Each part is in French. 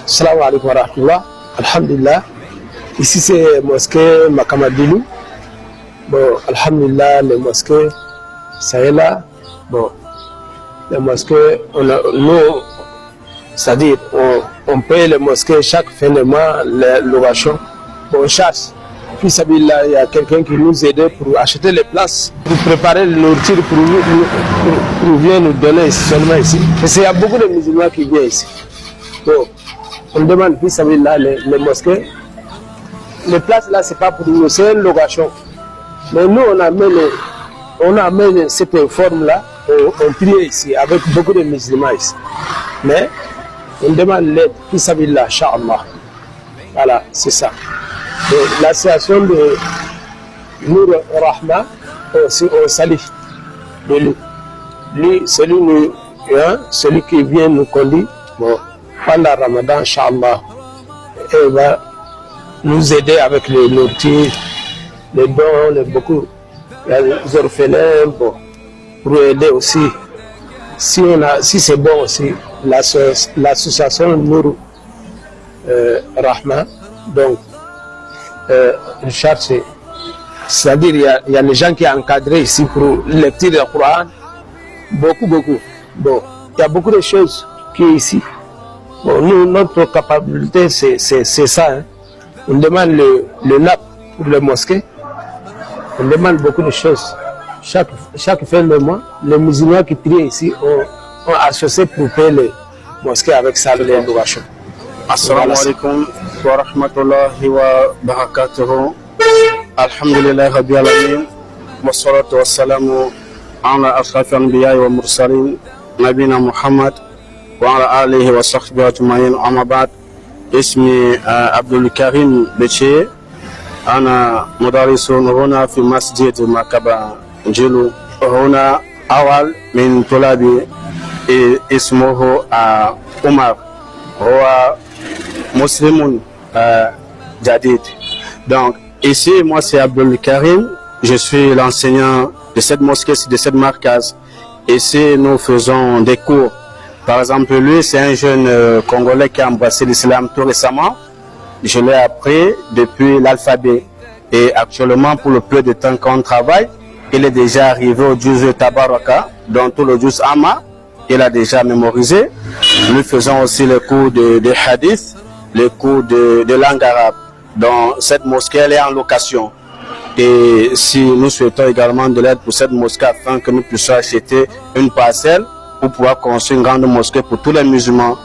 Salam alaikum wa rahmatullah. Alhamdulillah. Ici c'est mosquée Makamadilou. Bon, alhamdulillah, les mosquées, ça est là. Bon, les mosquées, nous, c'est-à-dire, on paye les mosquées chaque fin de mois, les locations. Bon, on cherche. Puis, il y a quelqu'un qui nous aide pour acheter les places, pour préparer le nourriture, pour venir nous donner seulement ici. Parce qu'il y a beaucoup de musulmans qui viennent ici. Bon, on demande, puis, les mosquées. Les places là, c'est pas pour nous, c'est une location. Mais nous, on a amené cette forme-là, on prie ici, avec beaucoup de musulmans ici. Mais on demande l'aide, puis ça vient là, Inch'Allah. Voilà, c'est ça. L'association de Nour Rahma, on salue de lui. Lui, celui qui vient nous conduire, bon, pendant Ramadan, Inch'Allah, il va nous aider avec les nourritures, les dons, beaucoup. Il y a les orphelins, bon, pour aider aussi. Si c'est bon aussi, l'association Nour Rahma, donc, Richard, c'est-à-dire il y a les gens qui sont encadrés ici pour lecture du Coran, beaucoup. Bon, il y a beaucoup de choses qui sont ici. Bon, nous, notre capacité, c'est ça. Hein. On demande le NAP pour les mosquées. On demande beaucoup de choses. Chaque fin de mois, les musulmans qui prient ici ont associé pour payer les mosquées avec ça, les locations. Assalamu alaikum wa rahmatullahi wa barakatuhu. Alhamdulillah rabbil alamin. Wa salatu wa salamu ala ashrafil anbiya wa mursalin nabina Muhammad wa ala alihi wa sahbihi ajma'in. Amma ba'd. اسمي عبد الكريم بشير أنا مدرس هنا في مسجد مكبة جلو هنا أول من طلابي اسمه عمر هو مسلم جديد. Donc ici moi c'est Abdul Karim, je suis l'enseignant de cette mosquée, de cette markaz. Ici nous faisons des cours. Par exemple, lui, c'est un jeune Congolais qui a embrassé l'islam tout récemment. Je l'ai appris depuis l'alphabet. Et actuellement, pour le peu de temps qu'on travaille, il est déjà arrivé au juz Tabaraka, dont tout le juz Amma, il a déjà mémorisé. Nous faisons aussi les cours de hadith, les cours de langue arabe. Donc, cette mosquée, elle est en location. Et si nous souhaitons également de l'aide pour cette mosquée afin que nous puissions acheter une parcelle, pour pouvoir construire une grande mosquée pour tous les musulmans.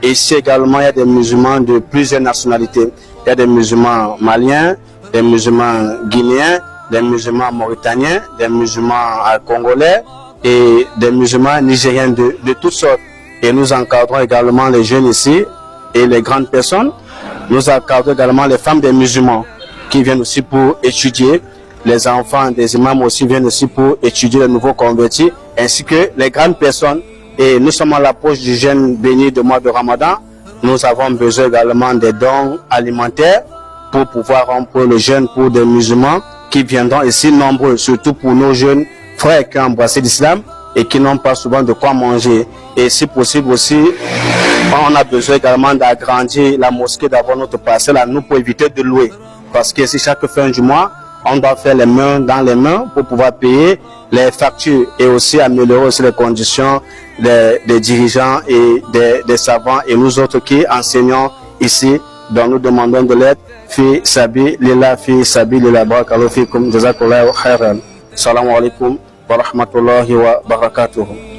Ici également, il y a des musulmans de plusieurs nationalités. Il y a des musulmans maliens, des musulmans guinéens, des musulmans mauritaniens, des musulmans congolais et des musulmans nigériens de toutes sortes. Et nous encadrons également les jeunes ici et les grandes personnes. Nous encadrons également les femmes des musulmans qui viennent aussi pour étudier. Les enfants des imams aussi viennent aussi pour étudier les nouveaux convertis, ainsi que les grandes personnes. Et nous sommes à l'approche du jeûne béni de mois de Ramadan. Nous avons besoin également des dons alimentaires pour pouvoir rompre le jeûne pour des musulmans qui viendront ici nombreux, surtout pour nos jeunes frères qui ont embrassé l'islam et qui n'ont pas souvent de quoi manger. Et si possible aussi, on a besoin également d'agrandir la mosquée, d'avoir notre parcelle à nous pour éviter de louer. Parce que si chaque fin du mois, on doit faire les mains dans les mains pour pouvoir payer les factures et aussi améliorer aussi les conditions des dirigeants et des savants et nous autres qui enseignons ici, dont nous demandons de l'aide. Fi sabi lillah, fi sabi lillah, barakallahu fikum, jazakallahu khairan. Assalamu alaikum wa rahmatullahi wa barakatuhu.